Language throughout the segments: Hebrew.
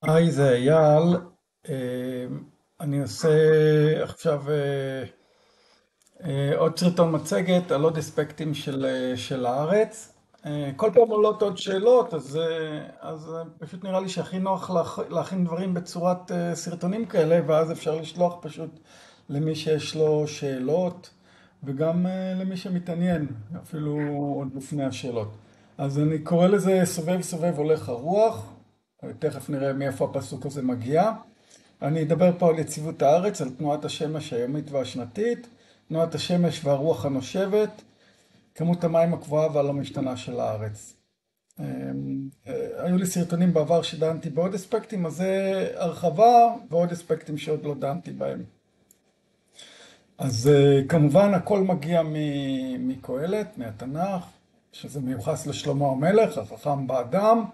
היי, זה אייל. אני עושה עכשיו עוד סרטון מצגת על עוד אספקטים של הארץ. כל פעם עולות עוד שאלות, אז פשוט נראה לי שהכי נוח להכין דברים בצורת סרטונים כאלה, ואז אפשר לשלוח פשוט למי שיש לו שאלות, וגם למי שמתעניין, אפילו עוד לפני השאלות. אז אני קורא לזה סובב סובב הולך הרוח. תכף נראה מאיפה הפסוק הזה מגיע. אני אדבר פה על יציבות הארץ, על תנועת השמש היומית והשנתית, תנועת השמש והרוח הנושבת, כמות המים הקבועה והלא משתנה של הארץ. היו לי סרטונים בעבר שדנתי בעוד אספקטים, אז זה הרחבה ועוד אספקטים שעוד לא דנתי בהם. אז כמובן הכל מגיע מקהלת, מהתנ"ך, שזה מיוחס לשלמה המלך, החכם באדם.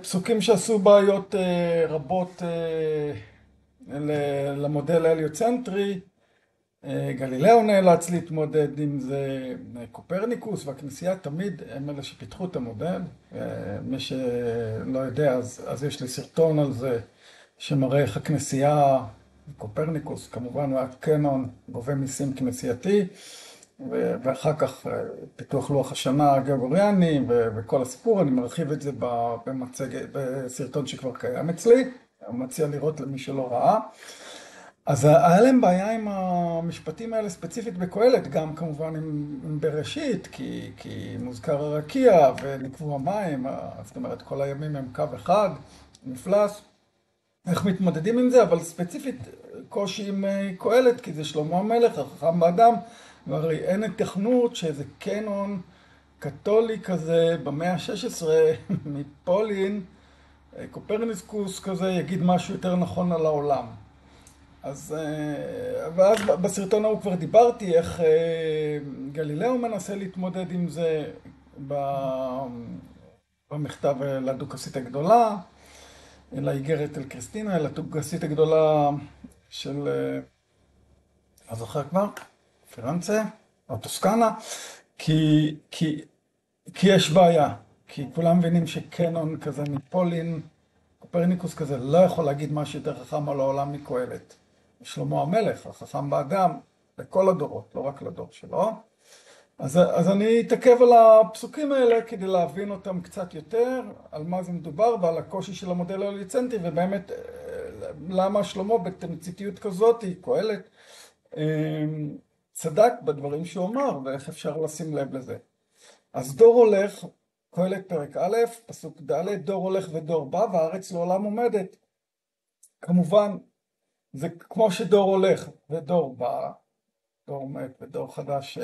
פסוקים שעשו בעיות רבות למודל ההליוצנטרי. גלילאו נאלץ להתמודד עם זה, קופרניקוס והכנסייה תמיד הם אלה שפיתחו את המודל. מי שלא יודע, אז יש לי סרטון על זה שמראה איך הכנסייה, קופרניקוס כמובן הוא היה קנון, גובה מיסים כנסייתי, ואחר כך פיתוח לוח השנה הגרגוריאני וכל הסיפור. אני מרחיב את זה בסרטון שכבר קיים אצלי, אני מציע לראות למי שלא ראה. אז היה להם בעיה עם המשפטים האלה ספציפית בקהלת, גם כמובן עם בראשית, כי מוזכר הרקיע ונקבו המים, זאת אומרת כל הימים הם קו אחד, מפלס. איך מתמודדים עם זה? אבל ספציפית קושי עם קהלת, כי זה שלמה המלך, החכם באדם, והרי אין היתכנות שאיזה קנון קתולי כזה במאה ה-16 מפולין, קופרניקוס כזה, יגיד משהו יותר נכון על העולם. אז, ואז בסרטון ההוא כבר דיברתי איך גלילאו מנסה להתמודד עם זה במכתב לדוכסית הגדולה, לאיגרת אל קריסטינה, לדוכסית הגדולה של, לא זוכר כבר, פירנצה, או טוסקנה, כי יש בעיה, כי כולם מבינים שקנון כזה מפולין, קופרניקוס כזה, לא יכול להגיד משהו יותר חכם על העולם מקהלת. שלמה המלך, החכם באדם, לכל הדורות, לא רק לדור שלו. אז אני אתעכב על הפסוקים האלה כדי להבין אותם קצת יותר, על מה זה מדובר ועל הקושי של המודל ההליוצנטרי, ובאמת למה שלמה בתמציתיות כזאת, קהלת, צדק בדברים שהוא אמר, ואיך אפשר לשים לב לזה. אז דור הולך, קהלת פרק א', פסוק ד', דור הולך ודור בא, והארץ לעולם עומדת. כמובן, זה כמו שדור הולך ודור בא, דור מת ודור חדש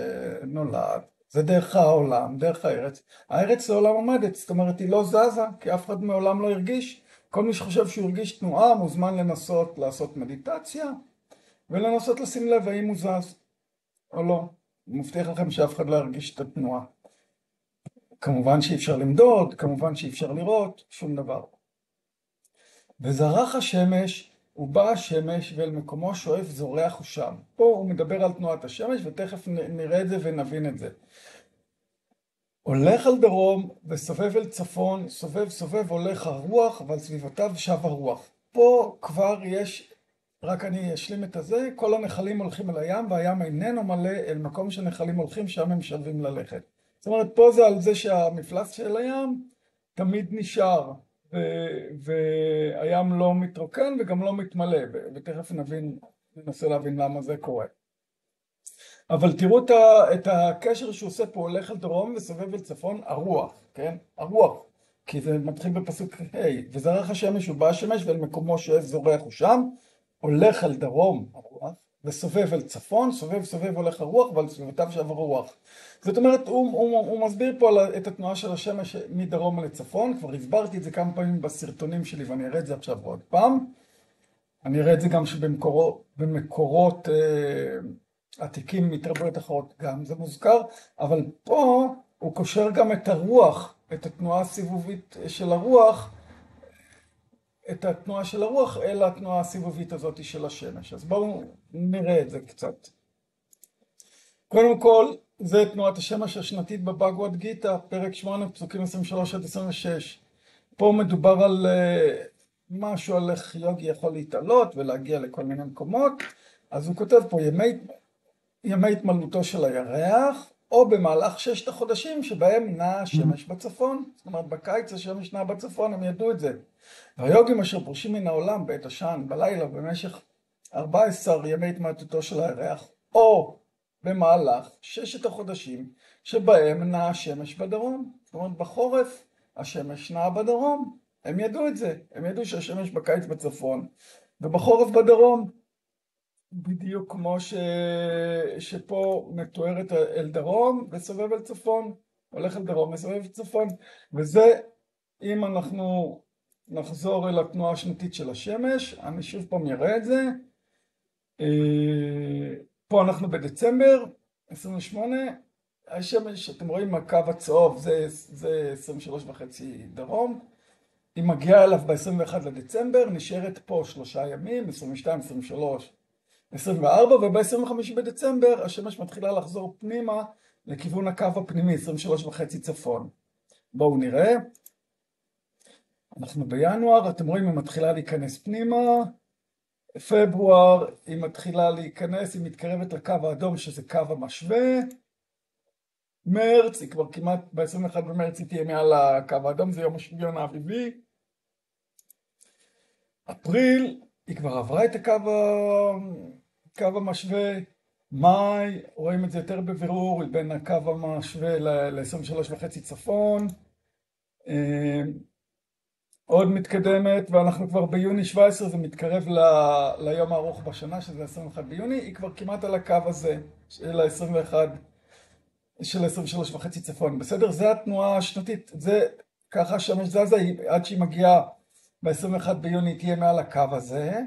נולד, זה דרך העולם, דרך הארץ. הארץ לעולם עומדת, זאת אומרת, היא לא זזה, כי אף אחד מעולם לא הרגיש. כל מי שחושב שהוא הרגיש תנועה, מוזמן לנסות לעשות מדיטציה, ולנסות לשים לב האם הוא זז או לא. אני מבטיח לכם שאף אחד לא ירגיש את התנועה. כמובן שאי אפשר למדוד, כמובן שאי אפשר לראות, שום דבר. וזרח השמש, ובא השמש, ואל מקומו שואף זורח הוא שם. פה הוא מדבר על תנועת השמש, ותכף נראה את זה ונבין את זה. הולך על דרום, וסובב אל צפון, סובב סובב הולך הרוח, ועל סביבותיו שב הרוח. פה כבר יש, רק אני אשלים את הזה, כל הנחלים הולכים אל הים, והים איננו מלא אל מקום שנחלים הולכים, שם הם שווים ללכת. זאת אומרת, פה זה על זה שהמפלס של הים תמיד נשאר, והים לא מתרוקן וגם לא מתמלא, ותכף ננסה להבין למה זה קורה. אבל תראו את הקשר שהוא עושה פה, הולך על דרום וסובב אל צפון, הרוח, כן? הרוח, כי זה מתחיל בפסוק ה' וזרח השמש ובא השמש ואל מקומו שואף זורח הוא שם, הולך על דרום הרוח, וסובב אל צפון, סובב סובב הולך הרוח, ועל סביבותיו שב הרוח. זאת אומרת, הוא מסביר פה את התנועה של השמש מדרום לצפון, כבר הסברתי את זה כמה פעמים בסרטונים שלי, ואני אראה את זה עכשיו עוד פעם. אני אראה את זה גם שבמקורות עתיקים מתרבויות אחרות גם זה מוזכר, אבל פה הוא קושר גם את הרוח, את התנועה הסיבובית של הרוח, את התנועה של הרוח אל התנועה הסיבובית הזאת של השמש. אז בואו נראה את זה קצת. קודם כל, זה תנועת השמש השנתית בבאגוואד גיטה, פרק 8, פסוקים 23 עד 26. פה מדובר על משהו על איך יוגי יכול להתעלות ולהגיע לכל מיני מקומות, אז הוא כותב פה ימי התמלאותו של הירח, או במהלך 6 החודשים שבהם נעה השמש בצפון. זאת אומרת, בקיץ השמש נעה בצפון, הם ידעו את זה. והיוגים אשר פורשים מן העולם בעת השען בלילה במשך 14 ימי התמלאותו של הירח, או במהלך 6 החודשים שבהם נעה השמש בדרום. זאת אומרת, בחורף השמש נעה בדרום. הם ידעו את זה. הם ידעו שהשמש בקיץ בצפון, ובחורף בדרום. בדיוק כמו שפה מתוארת אל דרום וסובב אל צפון, הולך אל דרום וסובב אל צפון, וזה אם אנחנו נחזור אל התנועה השנתית של השמש, אני שוב פעם יראה את זה. פה אנחנו בדצמבר 28, השמש, אתם רואים הקו הצהוב, זה 23.5 דרום, היא מגיעה אליו ב-21 לדצמבר, נשארת פה 3 ימים, 22, 23, 24, וב-25 בדצמבר השמש מתחילה לחזור פנימה לכיוון הקו הפנימי, 23.5 צפון. בואו נראה. אנחנו בינואר, אתם רואים היא מתחילה להיכנס פנימה, פברואר היא מתחילה להיכנס, היא מתקרבת לקו האדום שזה קו המשווה, מרץ, היא כבר כמעט ב-21 במרץ היא תהיה מעל הקו האדום, זה יום השוויון האביבי, אפריל היא כבר עברה את הקו המשווה, מאי, רואים את זה יותר בבירור, היא בין הקו המשווה ל-23.5 צפון, עוד מתקדמת, ואנחנו כבר ביוני 17, זה מתקרב ליום הארוך בשנה, שזה 21 ביוני, היא כבר כמעט על הקו הזה של ה-21, של 23.5 צפון, בסדר? זה התנועה השנתית, זה ככה השמש זזה, עד שהיא מגיעה ב-21 ביוני תהיה מעל הקו הזה,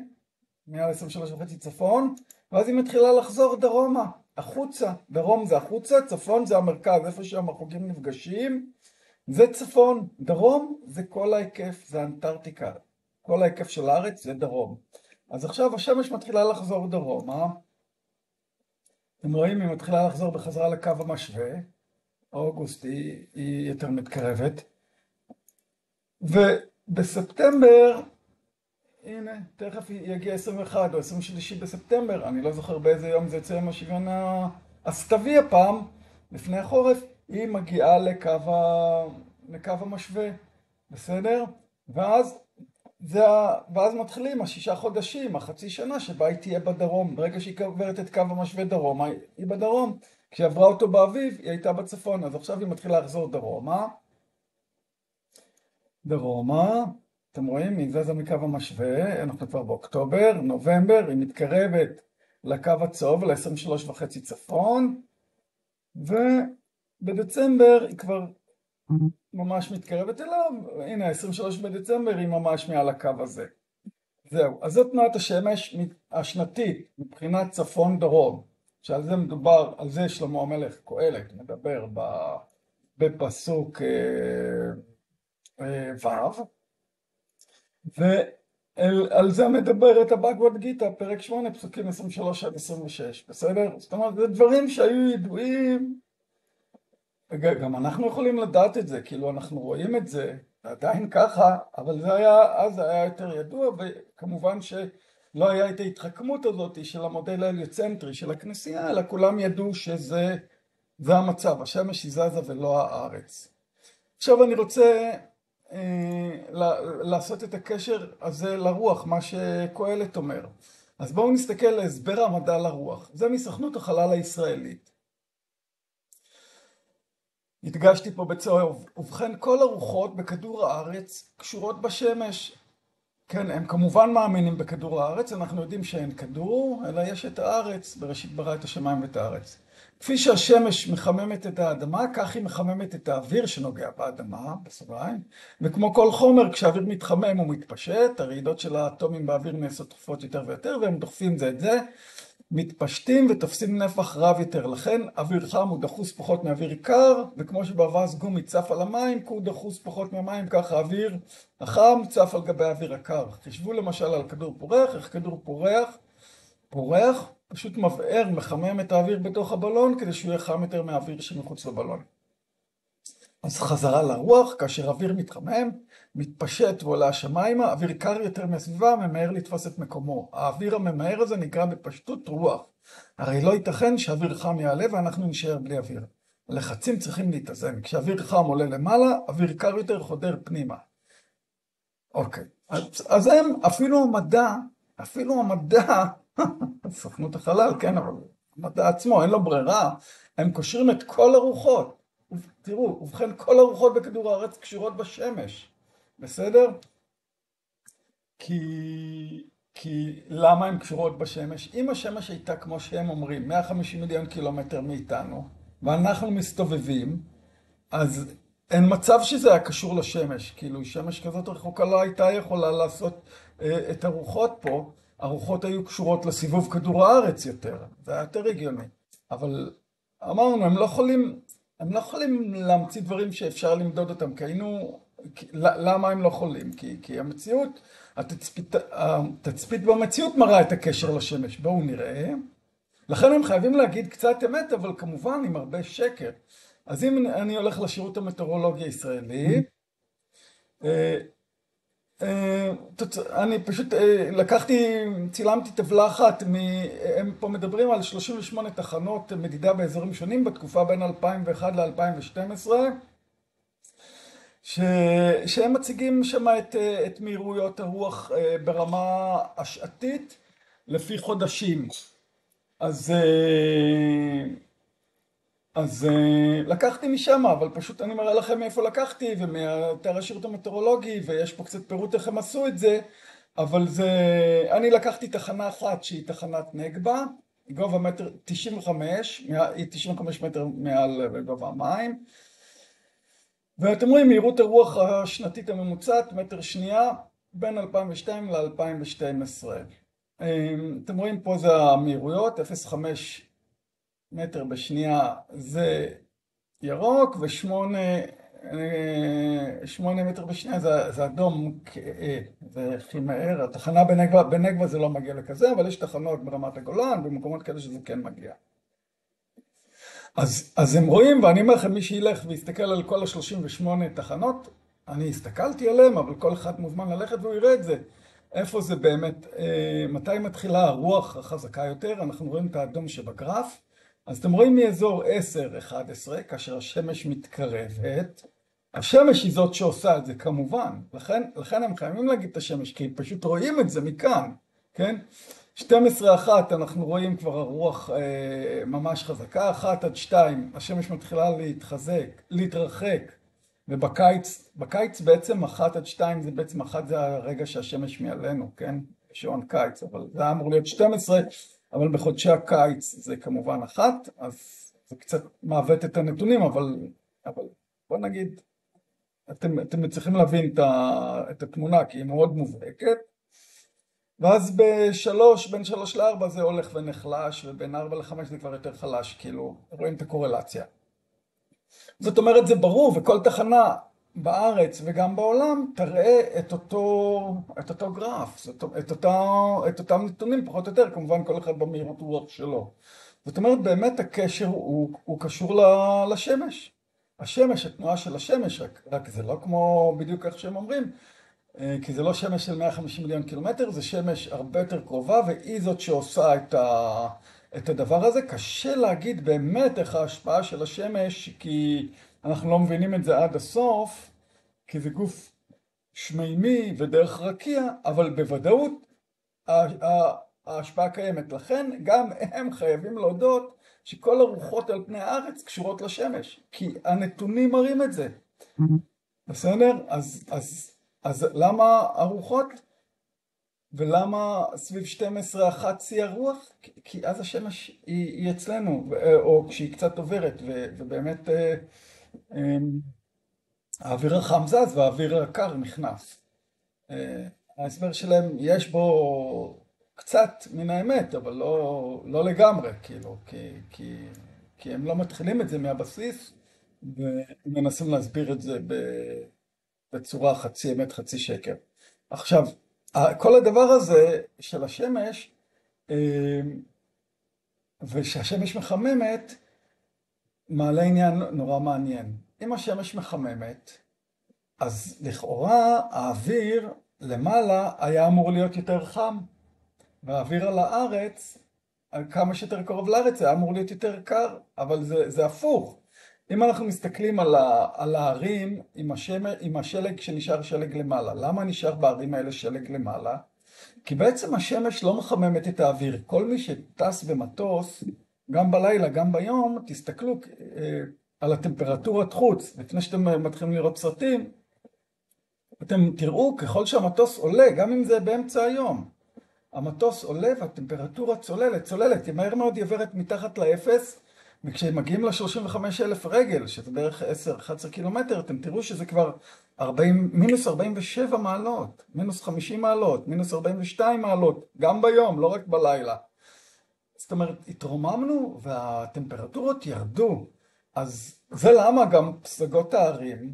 מעל 23.5 צפון, ואז היא מתחילה לחזור דרומה, החוצה, דרום זה החוצה, צפון זה המרכז, איפה שהחוגים נפגשים, זה צפון, דרום זה כל ההיקף, זה אנטארקטיקה, כל ההיקף של הארץ זה דרום. אז עכשיו השמש מתחילה לחזור דרומה, אתם רואים היא מתחילה לחזור בחזרה לקו המשווה, אוגוסט היא יותר מתקרבת, ובספטמבר, הנה, תכף יגיע 21 או 23 בספטמבר, אני לא זוכר באיזה יום זה יוצא עם השוויון הסתווי הפעם, לפני החורף, היא מגיעה לקו המשווה, בסדר? ואז מתחילים 6 חודשים, החצי שנה שבה היא תהיה בדרום, ברגע שהיא עוברת את קו המשווה דרום, היא בדרום, כשהיא עברה אותו באביב היא הייתה בצפון, אז עכשיו היא מתחילה לחזור דרומה, אתם רואים, היא זזה מקו המשווה, אנחנו כבר באוקטובר, נובמבר, היא מתקרבת לקו הצהוב, ל-23.5 צפון, ובדצמבר היא כבר ממש מתקרבת אליו, הנה, 23 בדצמבר היא ממש מעל הקו הזה. זהו, אז זאת תנועת השמש השנתית, מבחינת צפון דרום, שעל זה מדובר, על זה שלמה המלך קהלת מדבר בפסוק ו', ועל זה מדברת הבאגווד גיטה, פרק 8, פסוקים 23 עד 26, בסדר? זאת אומרת, זה דברים שהיו ידועים, גם אנחנו יכולים לדעת את זה, כאילו אנחנו רואים את זה, עדיין ככה, אבל זה היה, אז זה היה יותר ידוע, וכמובן שלא היה את ההתחכמות הזאת של המודל ההליוצנטרי של הכנסייה, אלא כולם ידעו שזה המצב, השמש היא זזה ולא הארץ. עכשיו אני רוצה לעשות את הקשר הזה לרוח, מה שקהלת אומר. אז בואו נסתכל להסבר המדע לרוח. זה מסוכנות החלל הישראלית. הדגשתי פה בצהוב. ובכן, כל הרוחות בכדור הארץ קשורות בשמש. כן, הם כמובן מאמינים בכדור הארץ, אנחנו יודעים שאין כדור, אלא יש את הארץ, בראשית ברא את השמיים ואת הארץ. כפי שהשמש מחממת את האדמה, כך היא מחממת את האוויר שנוגע באדמה, בסוגריים, וכמו כל חומר, כשהאוויר מתחמם הוא מתפשט, הרעידות של האטומים באוויר נעשות תכופות יותר ויותר, והם דוחפים זה את זה, מתפשטים ותופסים נפח רב יותר. לכן אוויר חם הוא דחוס פחות מאוויר קר, וכמו שבאבז גומי צף על המים, כי הוא דחוס פחות מהמים, ככה האוויר החם צף על גבי האוויר הקר. חשבו למשל על כדור פורח, איך כדור פורח, פשוט מבער, מחמם את האוויר בתוך הבלון, כדי שהוא יהיה חם יותר מהאוויר שמחוץ לבלון. אז חזרה לרוח, כאשר אוויר מתחמם, מתפשט ועולה השמיימה, אוויר קר יותר מהסביבה, ממהר לתפוס את מקומו. האוויר הממהר הזה נקרא בפשטות רוח. הרי לא ייתכן שאוויר חם יעלה ואנחנו נשאר בלי אוויר. הלחצים צריכים להתאזן. כשאוויר חם עולה למעלה, אוויר קר יותר חודר פנימה. אוקיי, אז הם, אפילו המדע, סוכנות החלל, כן, אבל המדע עצמו, אין לו ברירה, הם קושרים את כל הרוחות. תראו, ובכן, כל הרוחות בכדור הארץ קשורות בשמש, בסדר? כי למה הן קשורות בשמש? אם השמש הייתה, כמו שהם אומרים, 150 מיליון קילומטר מאיתנו, ואנחנו מסתובבים, אז אין מצב שזה היה קשור לשמש, כאילו שמש כזאת רחוקה לא הייתה יכולה לעשות את הרוחות פה, הרוחות היו קשורות לסיבוב כדור הארץ יותר, זה היה יותר הגיוני. אבל אמרנו, הם לא יכולים להמציא דברים שאפשר למדוד אותם, כי היינו, למה הם לא יכולים? כי המציאות, התצפית במציאות מראה את הקשר לשמש, בואו נראה. לכן הם חייבים להגיד קצת אמת, אבל כמובן עם הרבה שקר. אז אם אני הולך לשירות המטאורולוגי הישראלי, אני פשוט צילמתי טבלה אחת, הם פה מדברים על 38 תחנות מדידה באזורים שונים בתקופה בין 2001 ל-2012, שהם מציגים שם את מהירויות הרוח ברמה השעתית לפי חודשים. אז לקחתי משם, אבל פשוט אני מראה לכם מאיפה לקחתי, ומאתר השירות המטאורולוגי, ויש פה קצת פירוט איך הם עשו את זה, אבל אני לקחתי תחנה אחת שהיא תחנת נגבה, גובה 95, היא 95 מטר מעל גובה המים, ואתם רואים מהירות הרוח השנתית הממוצעת, מטר שנייה, בין 2002 ל-2012. אתם רואים פה זה המהירויות, 0.5 מטר בשנייה זה ירוק, ו8 מטר בשנייה זה אדום, זה הכי מהר. התחנה בנגבה זה לא מגיע לכזה, אבל יש תחנות ברמת הגולן, במקומות כאלה שזה כן מגיע. אז הם רואים, ואני אומר לכם, מי שילך ויסתכל על כל ה-38 תחנות, אני הסתכלתי עליהם, אבל כל אחד מוזמן ללכת והוא יראה את זה. איפה זה באמת, מתי מתחילה הרוח החזקה יותר, אנחנו רואים את האדום שבגרף, אז אתם רואים מאזור 10-11, כאשר השמש מתקרבת, השמש היא זאת שעושה את זה כמובן, לכן הם חייבים להגיד את השמש, כי פשוט רואים את זה מכאן, כן? 12-1 אנחנו רואים כבר הרוח ממש חזקה, 1-2 השמש מתחילה להתרחק, ובקיץ בעצם 1-2 זה בעצם 1 זה הרגע שהשמש מעלינו, כן? שעון קיץ, אבל זה אמור להיות 12, אבל בחודשי הקיץ זה כמובן 1, אז זה קצת מעוות את הנתונים, אבל בוא נגיד, אתם צריכים להבין את התמונה, כי היא מאוד מובהקת, ואז בין 3 ל-4 זה הולך ונחלש, ובין 4 ל-5 זה כבר יותר חלש, כאילו רואים את הקורלציה. זאת אומרת, זה ברור, וכל תחנה בארץ וגם בעולם תראה את אותו גרף, את אותם נתונים פחות או יותר, כמובן כל אחד במהירות רוח שלו. זאת אומרת, באמת הקשר הוא קשור לשמש. השמש, התנועה של השמש, רק זה לא כמו בדיוק איך שהם אומרים, כי זה לא שמש של 150 מיליון קילומטר, זה שמש הרבה יותר קרובה, והיא זאת שעושה את הדבר הזה. קשה להגיד באמת איך ההשפעה של השמש, כי אנחנו לא מבינים את זה עד הסוף, כי זה גוף שמימי ודרך רקיע, אבל בוודאות ההשפעה קיימת. לכן גם הם חייבים להודות שכל הרוחות על פני הארץ קשורות לשמש, כי הנתונים מראים את זה. בסדר? אז למה הרוחות? ולמה סביב 12-1 שיא הרוח? כי אז השמש היא אצלנו, או כשהיא קצת עוברת, ובאמת האוויר החם זז והאוויר הקר נכנס. ההסבר שלהם יש בו קצת מן האמת, אבל לא לגמרי, כאילו, כי הם לא מתחילים את זה מהבסיס, ומנסים להסביר את זה בצורה חצי אמת, חצי שקר. עכשיו, כל הדבר הזה של השמש, ושהשמש מחממת, מעלה עניין נורא מעניין. אם השמש מחממת, אז לכאורה האוויר למעלה היה אמור להיות יותר חם, והאוויר על הארץ, כמה שיותר קרוב לארץ, היה אמור להיות יותר קר, אבל זה הפוך. אם אנחנו מסתכלים על ההרים עם השלג שנשאר שלג למעלה, למה נשאר בערים האלה שלג למעלה? כי בעצם השמש לא מחממת את האוויר. כל מי שטס במטוס, גם בלילה, גם ביום, תסתכלו על הטמפרטורת חוץ. לפני שאתם מתחילים לראות סרטים, אתם תראו ככל שהמטוס עולה, גם אם זה באמצע היום, המטוס עולה והטמפרטורה צוללת, היא מהר מאוד עוברת מתחת לאפס, וכשמגיעים ל-35,000 רגל, שזה בערך 10-11 קילומטר, אתם תראו שזה כבר מינוס 47 מעלות, מינוס 50 מעלות, מינוס 42 מעלות, גם ביום, לא רק בלילה. זאת אומרת, התרוממנו והטמפרטורות ירדו, אז זה למה גם פסגות הערים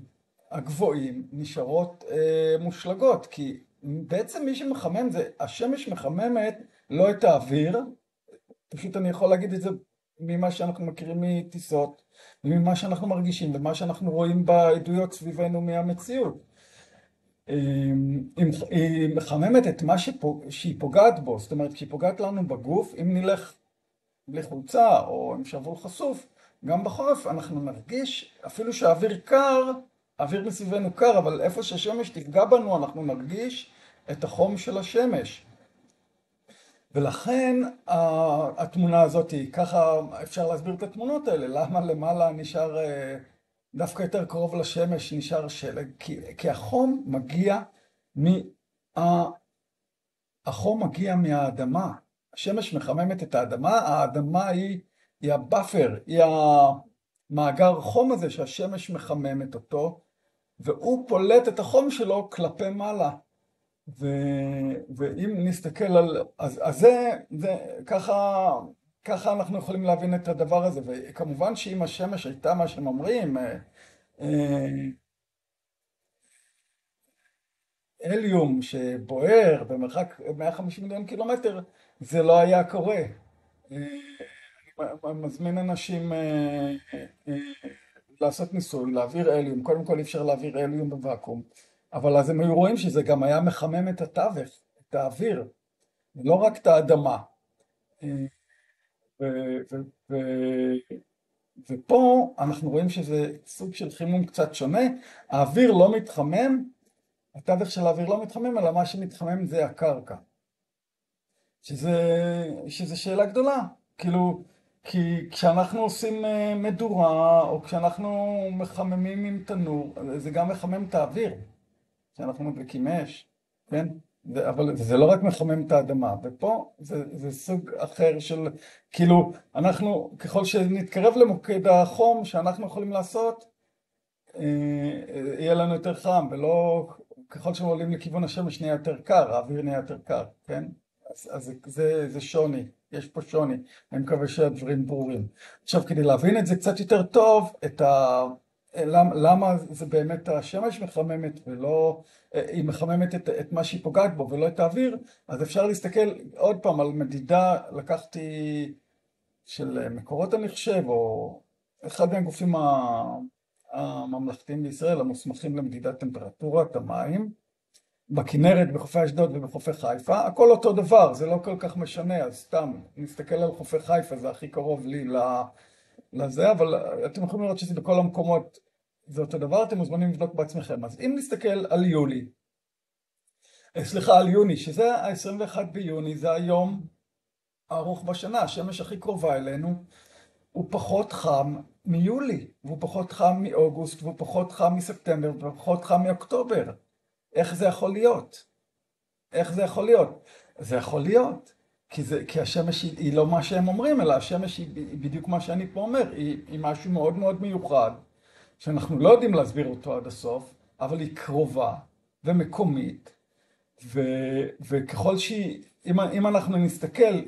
הגבוהים נשארות מושלגות, כי בעצם מי שמחמם זה, השמש מחממת לא את האוויר, פשוט אני יכול להגיד את זה ממה שאנחנו מכירים מטיסות, וממה שאנחנו מרגישים, ומה שאנחנו רואים בעדויות סביבנו מהמציאות. היא מחממת את מה שהיא פוגעת בו, זאת אומרת, כשהיא פוגעת לנו בגוף, אם נלך בלי חולצה או עם שרוול חשוף, גם בחורף אנחנו נרגיש, אפילו שהאוויר קר, האוויר מסביבנו קר, אבל איפה שהשמש תפגע בנו אנחנו נרגיש את החום של השמש. ולכן התמונה הזאת, ככה אפשר להסביר את התמונות האלה, למה למעלה נשאר דווקא יותר קרוב לשמש נשאר שלג, כי החום מגיע מהאדמה. השמש מחממת את האדמה, האדמה היא הבאפר, היא המאגר חום הזה שהשמש מחממת אותו, והוא פולט את החום שלו כלפי מעלה. ואם נסתכל על, אז ככה אנחנו יכולים להבין את הדבר הזה, וכמובן שאם השמש הייתה מה שהם אומרים, הליום שבוער במרחק 150 מיליון קילומטר, זה לא היה קורה. אני מזמין אנשים לעשות ניסוי, להעביר הליום, קודם כל אפשר להעביר הליום בוואקום, אבל אז הם היו רואים שזה גם היה מחמם את התווך, את האוויר, לא רק את האדמה. ופה אנחנו רואים שזה סוג של חימום קצת שונה, האוויר לא מתחמם, התווך של האוויר לא מתחמם, אלא מה שמתחמם זה הקרקע. שזה שאלה גדולה, כאילו, כי כשאנחנו עושים מדורה, או כשאנחנו מחממים עם תנור, זה גם מחמם את האוויר, כשאנחנו מדליקים אש, כן? אבל זה לא רק מחמם את האדמה, ופה זה סוג אחר של, כאילו, אנחנו, ככל שנתקרב למוקד החום שאנחנו יכולים לעשות, יהיה לנו יותר חם, ולא, ככל שעולים לכיוון השמש נהיה יותר קר, האוויר נהיה יותר קר, כן? אז זה שוני, יש פה שוני, אני מקווה שהדברים ברורים. עכשיו, כדי להבין את זה קצת יותר טוב, למה זה באמת השמש מחממת ולא, היא מחממת את מה שהיא פוגעת בו ולא את האוויר, אז אפשר להסתכל עוד פעם על מדידה, לקחתי של מקורות אני חושב, או אחד מהגופים הממלכתיים בישראל, המוסמכים למדידת טמפרטורת המים, בכנרת, בחופי אשדוד ובחופי חיפה, הכל אותו דבר, זה לא כל כך משנה, אז סתם נסתכל על חופי חיפה, זה הכי קרוב לי לזה, אבל אתם יכולים לראות שזה בכל המקומות, זה אותו דבר, אתם מוזמנים לבדוק בעצמכם. אז אם נסתכל על על יוני, שזה ה-21 ביוני, זה היום הארוך בשנה, השמש הכי קרובה אלינו, הוא פחות חם מיולי, והוא פחות חם מאוגוסט, והוא פחות חם מספטמבר, ופחות חם מאוקטובר. איך זה יכול להיות? איך זה יכול להיות? זה יכול להיות, כי השמש היא לא מה שהם אומרים, אלא השמש היא בדיוק מה שאני פה אומר, היא משהו מאוד מאוד מיוחד, שאנחנו לא יודעים להסביר אותו עד הסוף, אבל היא קרובה ומקומית, וככל שהיא, אם אנחנו נסתכל,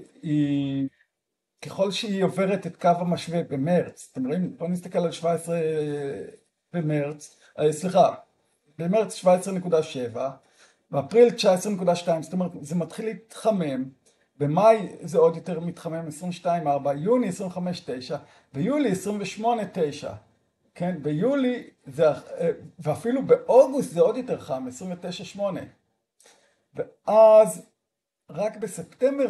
ככל שהיא עוברת את קו המשווה במרץ, אתם רואים, פה נסתכל על 17 במרץ, במרץ 17.7, באפריל 19.2, זאת אומרת, זה מתחיל להתחמם, במאי זה עוד יותר מתחמם, 22.4, יוני 25.9, ויולי 28.9. כן, ביולי, ואפילו באוגוסט זה עוד יותר חם, 29.8. ואז רק בספטמבר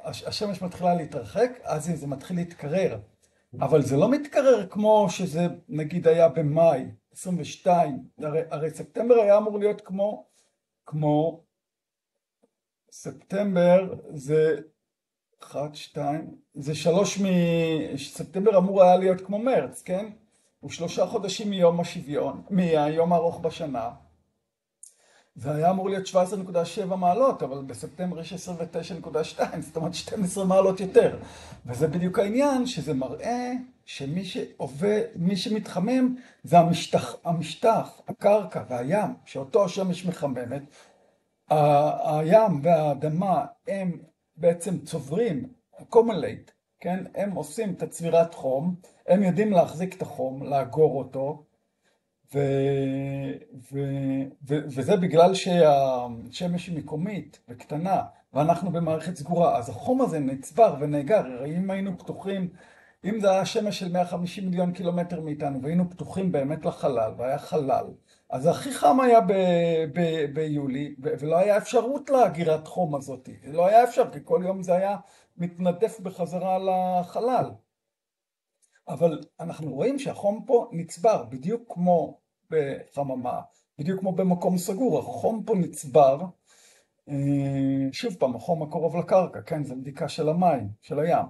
השמש מתחילה להתרחק, אז זה מתחיל להתקרר. אבל זה לא מתקרר כמו שזה נגיד היה במאי 22. הרי ספטמבר היה אמור להיות כמו ספטמבר זה 1, 2, זה 3 ספטמבר אמור היה להיות כמו מרץ, כן? הוא 3 חודשים מיום השוויון, מהיום הארוך בשנה. זה היה אמור להיות 17.7 מעלות, אבל בספטמבר יש 29.2, זאת אומרת 12 מעלות יותר. וזה בדיוק העניין, שזה מראה שמי שעובד, מי שמתחמם זה המשטח, הקרקע והים, שאותו השמש מחממת. הים והאדמה הם בעצם צוברים, accumulate, כן? הם עושים את הצבירת חום, הם יודעים להחזיק את החום, לאגור אותו, וזה בגלל שהשמש היא מקומית וקטנה, ואנחנו במערכת סגורה, אז החום הזה נצבר ונאגר. הרי אם היינו פתוחים, אם זה היה שמש של 150 מיליון קילומטר מאיתנו, והיינו פתוחים באמת לחלל, והיה חלל, אז הכי חם היה ביולי, ולא היה אפשרות להגירת חום הזאת. לא היה אפשר, כי כל יום זה היה מתנדף בחזרה לחלל. אבל אנחנו רואים שהחום פה נצבר, בדיוק כמו בחממה, בדיוק כמו במקום סגור, החום פה נצבר, שוב פעם, החום הקרוב לקרקע, כן, זה בדיקה של המים, של הים.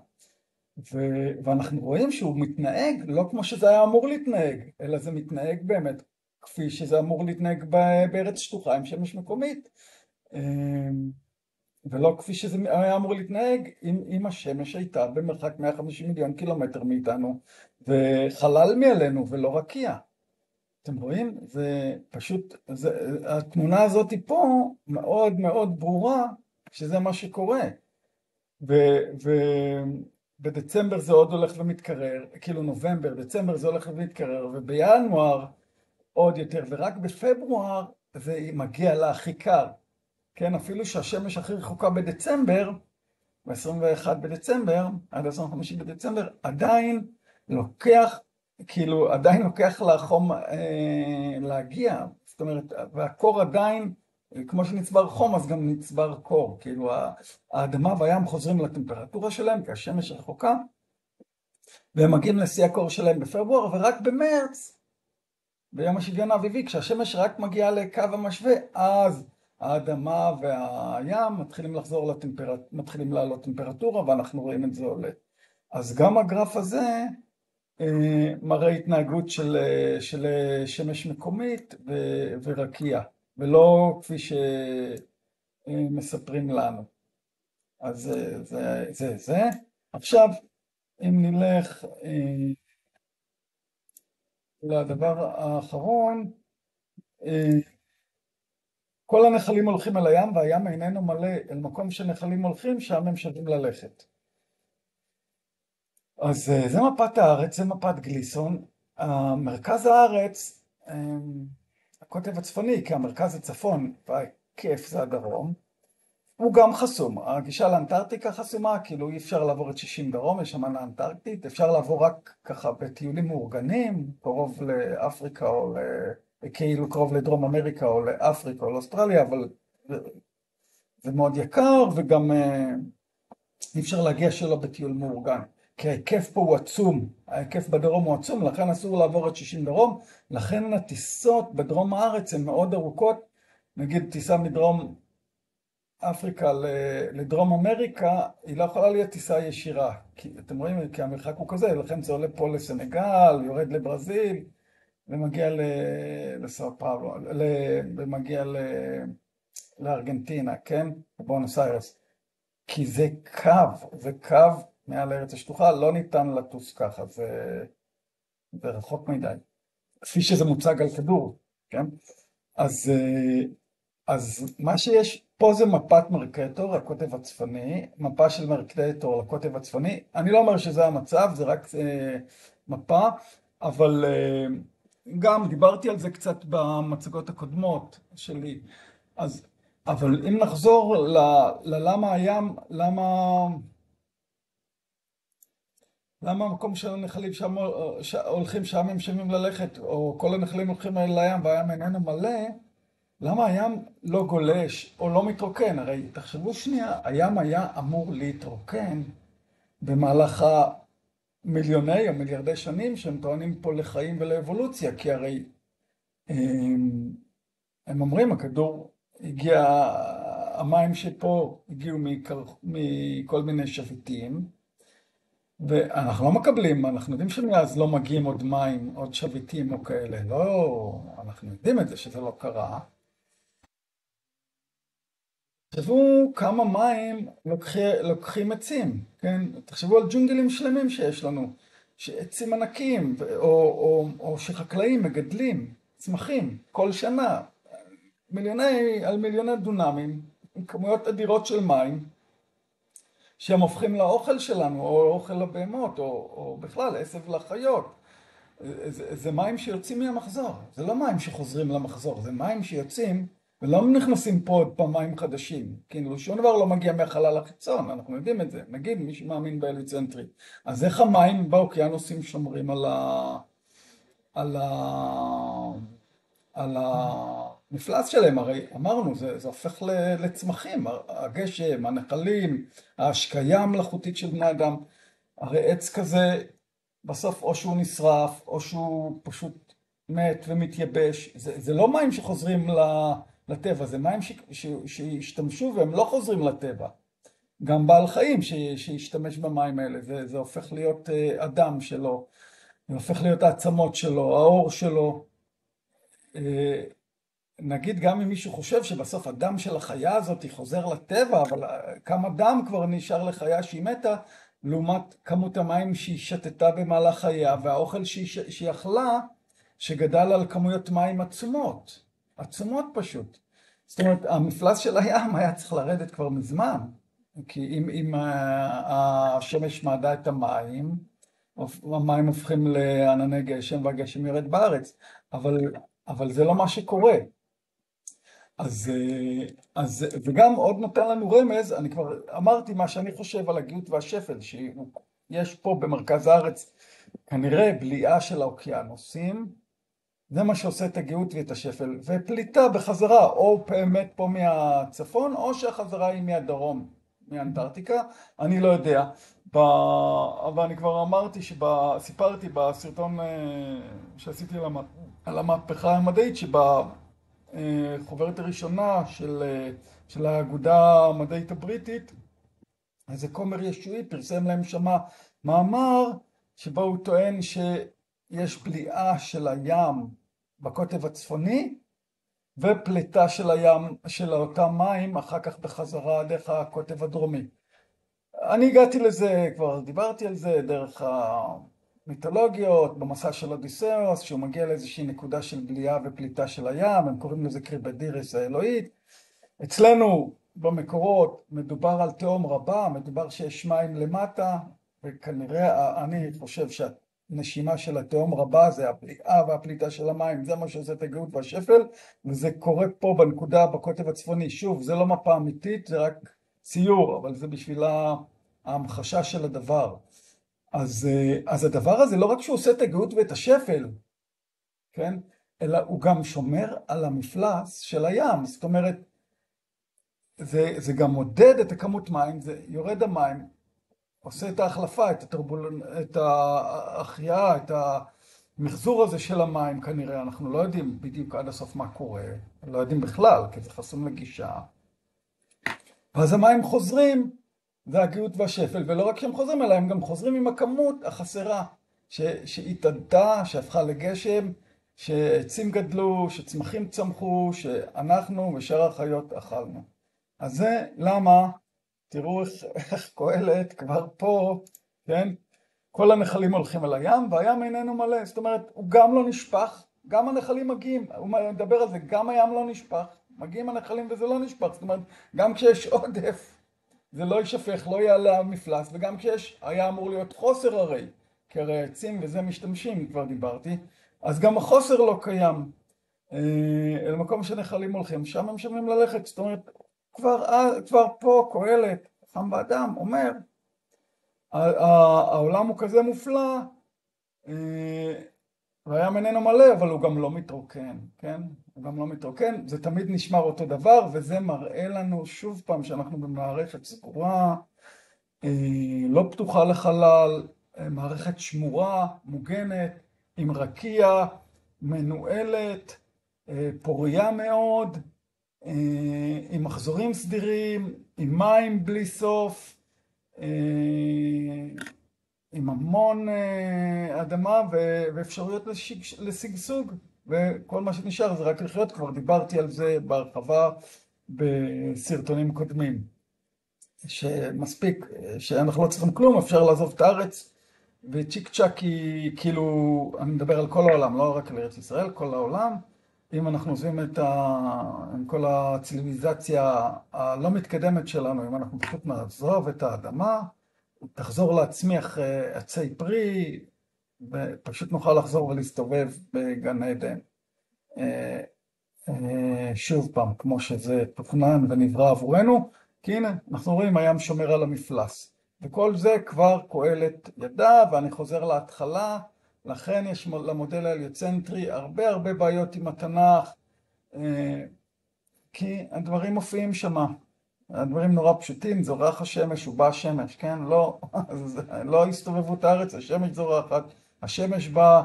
ואנחנו רואים שהוא מתנהג לא כמו שזה היה אמור להתנהג, אלא זה מתנהג באמת כפי שזה אמור להתנהג בארץ שטוחה עם שמש מקומית. ולא כפי שזה היה אמור להתנהג אם השמש הייתה במרחק 150 מיליון קילומטר מאיתנו, וחלל מעלינו ולא רקיע. אתם רואים? זה פשוט, התמונה הזאת פה מאוד מאוד ברורה שזה מה שקורה. ובדצמבר זה עוד הולך ומתקרר, כאילו נובמבר, דצמבר זה הולך ומתקרר, ובינואר עוד יותר, ורק בפברואר זה מגיע להכי קר. כן, אפילו שהשמש הכי רחוקה בדצמבר, ב-21 בדצמבר, עד 25 בדצמבר, עדיין לוקח, כאילו עדיין לוקח לחום להגיע, זאת אומרת, והקור עדיין, כמו שנצבר חום, אז גם נצבר קור, כאילו האדמה והים חוזרים לטמפרטורה שלהם, כי השמש רחוקה, והם מגיעים לשיא הקור שלהם בפברואר, ורק במרץ, ביום השוויון האביבי, כשהשמש רק מגיעה לקו המשווה, אז האדמה והים מתחילים לעלות טמפרטורה, ואנחנו רואים את זה עולה. אז גם הגרף הזה מראה התנהגות של שמש מקומית ורקיע, ולא כפי שמספרים לנו. אז זה. עכשיו, אם נלך לדבר האחרון, כל הנחלים הולכים אל הים, והים איננו מלא אל מקום שנחלים הולכים, שם הם שווים ללכת. אז זה מפת הארץ, זה מפת גליסון. מרכז הארץ, הקוטב הצפוני, כי המרכז הצפון והכיף זה הדרום, הוא גם חסום. הגישה לאנטארקטיקה חסומה, כאילו אי אפשר לעבור את 60 דרום, יש אמנה אנטארקטית, אפשר לעבור רק ככה בטיולים מאורגנים, קרוב לאפריקה או כאילו קרוב לדרום אמריקה או לאפריקה או לאוסטרליה, אבל זה מאוד יקר, וגם אי אפשר להגיע שלא בטיול מאורגן. כי ההיקף פה הוא עצום, ההיקף בדרום הוא עצום, לכן אסור לעבור את 60 דרום, לכן הטיסות בדרום הארץ הן מאוד ארוכות, נגיד טיסה מדרום אפריקה לדרום אמריקה, היא לא יכולה להיות טיסה ישירה, כי אתם רואים, כי המרחק הוא כזה, לכן זה עולה פה לסנגל, יורד לברזיל, ומגיע לסאו פאולו, ומגיע לארגנטינה, כן? בואנוס איירס. כי זה קו מעל הארץ השטוחה, לא ניתן לטוס ככה, זה רחוק מדי. כפי שזה מוצג על כדור, כן? אז מה שיש פה זה מפת מרקטור, הקוטב הצפוני, מפה של מרקטור לקוטב הצפוני. אני לא אומר שזה המצב, זה רק מפה, אבל גם דיברתי על זה קצת במצגות הקודמות שלי. אבל אם נחזור ללמה הים, למה המקום של הנחלים שם הולכים, שם הם שווים ללכת, או כל הנחלים הולכים אל הים והים איננו מלא, למה הים לא גולש או לא מתרוקן? הרי תחשבו שנייה, הים היה אמור להתרוקן במהלך המיליוני או מיליארדי שנים שהם טוענים פה לחיים ולאבולוציה, כי הרי הם אומרים, הכדור הגיע, המים שפה הגיעו מכל מיני שביטים, ואנחנו לא מקבלים, אנחנו יודעים שמאז לא מגיעים עוד מים, עוד שביטים או כאלה, לא, אנחנו יודעים את זה שזה לא קרה. תחשבו כמה מים לוקחים עצים, כן? תחשבו על ג'ונגלים שלמים שיש לנו, שעצים ענקיים, או שחקלאים מגדלים צמחים כל שנה, על מיליוני דונמים, עם כמויות אדירות של מים, שהם הופכים לאוכל שלנו, או אוכל לבהמות, או בכלל עשב לחיות. זה מים שיוצאים מהמחזור, זה לא מים שחוזרים למחזור, זה מים שיוצאים ולא נכנסים פה עוד פעם מים חדשים. כאילו שום דבר לא מגיע מהחלל החיצון, אנחנו יודעים את זה. נגיד מי שמאמין באליצנטרית. אז איך המים באוקיינוסים שומרים על ה... על המפלס שלהם? הרי אמרנו, זה הופך לצמחים, הגשם, הנחלים, ההשקיה המלאכותית של בני אדם. הרי עץ כזה, בסוף או שהוא נשרף, או שהוא פשוט מת ומתייבש. זה לא מים שחוזרים לטבע, זה מים שהשתמשו והם לא חוזרים לטבע. גם בעל חיים שישתמש במים האלה, זה הופך להיות אדם שלו, זה הופך להיות העצמות שלו, האור שלו. נגיד גם אם מישהו חושב שבסוף הדם של החיה הזאת חוזר לטבע, אבל כמה דם כבר נשאר לחיה שהיא מתה, לעומת כמות המים שהיא שתתה במהלך חייה, והאוכל שהיא אכלה, שגדל על כמויות מים עצומות. עצומות פשוט. זאת אומרת, המפלס של הים היה צריך לרדת כבר מזמן, כי אם השמש מעדה את המים, המים הופכים לענני גשם והגשם ירד בארץ, אבל זה לא מה שקורה. וגם עוד נותן לנו רמז, אני כבר אמרתי מה שאני חושב על הגאות והשפל, שיש פה במרכז הארץ כנראה בליעה של האוקיינוסים, זה מה שעושה את הגאות ואת השפל, ופליטה בחזרה, או באמת פה מהצפון, או שהחזרה היא מהדרום, מאנטארקטיקה, אני לא יודע. אבל אני כבר אמרתי, סיפרתי בסרטון שעשיתי על המהפכה המדעית, בחוברת הראשונה של האגודה המדעית הבריטית, איזה כומר ישועי פרסם להם שמה מאמר שבו הוא טוען שיש בליעה של הים בקוטב הצפוני ופליטה של הים, של אותם מים אחר כך בחזרה דרך הקוטב הדרומי. אני הגעתי לזה, כבר דיברתי על זה, דרך המיתולוגיות, במסע של אודיסאוס, שהוא מגיע לאיזושהי נקודה של בליעה ופליטה של הים, הם קוראים לזה קריבדירס האלוהית. אצלנו במקורות מדובר על תהום רבה, מדובר שיש מים למטה, וכנראה אני חושב שהנשימה של התהום רבה זה הבליעה והפליטה של המים, זה מה שעושה את הגאות והשפל, וזה קורה פה בנקודה בקוטב הצפוני. שוב, זה לא מפה אמיתית, זה רק ציור, אבל זה בשביל ההמחשה של הדבר. אז הדבר הזה לא רק שהוא עושה את הגאות ואת השפל, כן? אלא הוא גם שומר על המפלס של הים. זאת אומרת, זה גם מודד את הכמות מים, זה יורד המים, עושה את ההחלפה, את ההחייאה, את המחזור הזה של המים כנראה. אנחנו לא יודעים בדיוק עד הסוף מה קורה, לא יודעים בכלל, כי זה חסום לגישה. ואז המים חוזרים, זה הגאות והשפל, ולא רק שהם חוזרים אלא הם גם חוזרים עם הכמות החסרה שהתאדתה, שהפכה לגשם, שעצים גדלו, שצמחים צמחו, שאנחנו ושאר החיות אכלנו. אז זה למה, תראו איך קהלת כבר פה, כן? כל הנחלים הולכים אל הים, והים איננו מלא. זאת אומרת, הוא גם לא נשפך, גם הנחלים מגיעים, הוא מדבר על זה, גם הים לא נשפך, מגיעים הנחלים וזה לא נשפך. זאת אומרת, גם כשיש עודף, זה לא יישפך, לא יעלה המפלס, וגם כשיש, היה אמור להיות חוסר הרי, כי הרי העצים וזה משתמשים, כבר דיברתי, אז גם החוסר לא קיים. אל מקום שנחלים הולכים, שם הם שווים ללכת. זאת אומרת, כבר פה קהלת, חכם באדם, אומר העולם הוא כזה מופלא, והים איננו מלא, אבל הוא גם לא מתרוקן, כן? הוא גם לא מתרוקן, זה תמיד נשמר אותו דבר, וזה מראה לנו שוב פעם שאנחנו במערכת סגורה, לא פתוחה לחלל, מערכת שמורה, מוגנת, עם רקיע, מנוהלת, פוריה מאוד, עם מחזורים סדירים, עם מים בלי סוף, עם המון אדמה ואפשרויות לשגשוג, וכל מה שנשאר זה רק לחיות. כבר דיברתי על זה בהרחבה בסרטונים קודמים, שמספיק, שאנחנו לא צריכים כלום, אפשר לעזוב את הארץ, וצ'יק צ'אק היא כאילו, אני מדבר על כל העולם, לא רק על ארץ ישראל, כל העולם. אם אנחנו עוזבים עם כל הציוויליזציה הלא מתקדמת שלנו, אם אנחנו פשוט נעזוב את האדמה, תחזור להצמיח עצי פרי, ופשוט נוכל לחזור ולהסתובב בגן עדן. שוב פעם, כמו שזה תוכנן ונברא עבורנו, כי הנה, אנחנו רואים, הים שומר על המפלס. וכל זה כבר קהלת ידע, ואני חוזר להתחלה, לכן יש למודל ההליוצנטרי הרבה בעיות עם התנ"ך, כי הדברים מופיעים שמה. הדברים נורא פשוטים, זורח השמש ובא השמש, כן? לא הסתובבות הארץ, השמש זורחת, השמש בא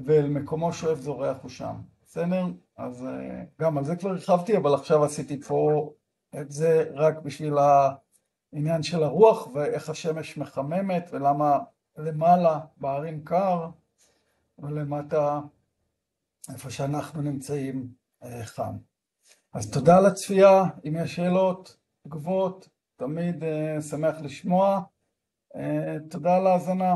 ואל מקומו שואף זורח הוא שם. בסדר? אז גם על זה כבר הרחבתי, אבל עכשיו עשיתי פה את זה רק בשביל העניין של הרוח ואיך השמש מחממת ולמה למעלה בערים קר ולמטה איפה שאנחנו נמצאים חם. אז תודה על הצפייה, אם יש שאלות, תגובות, תמיד שמח לשמוע. תודה על ההאזנה.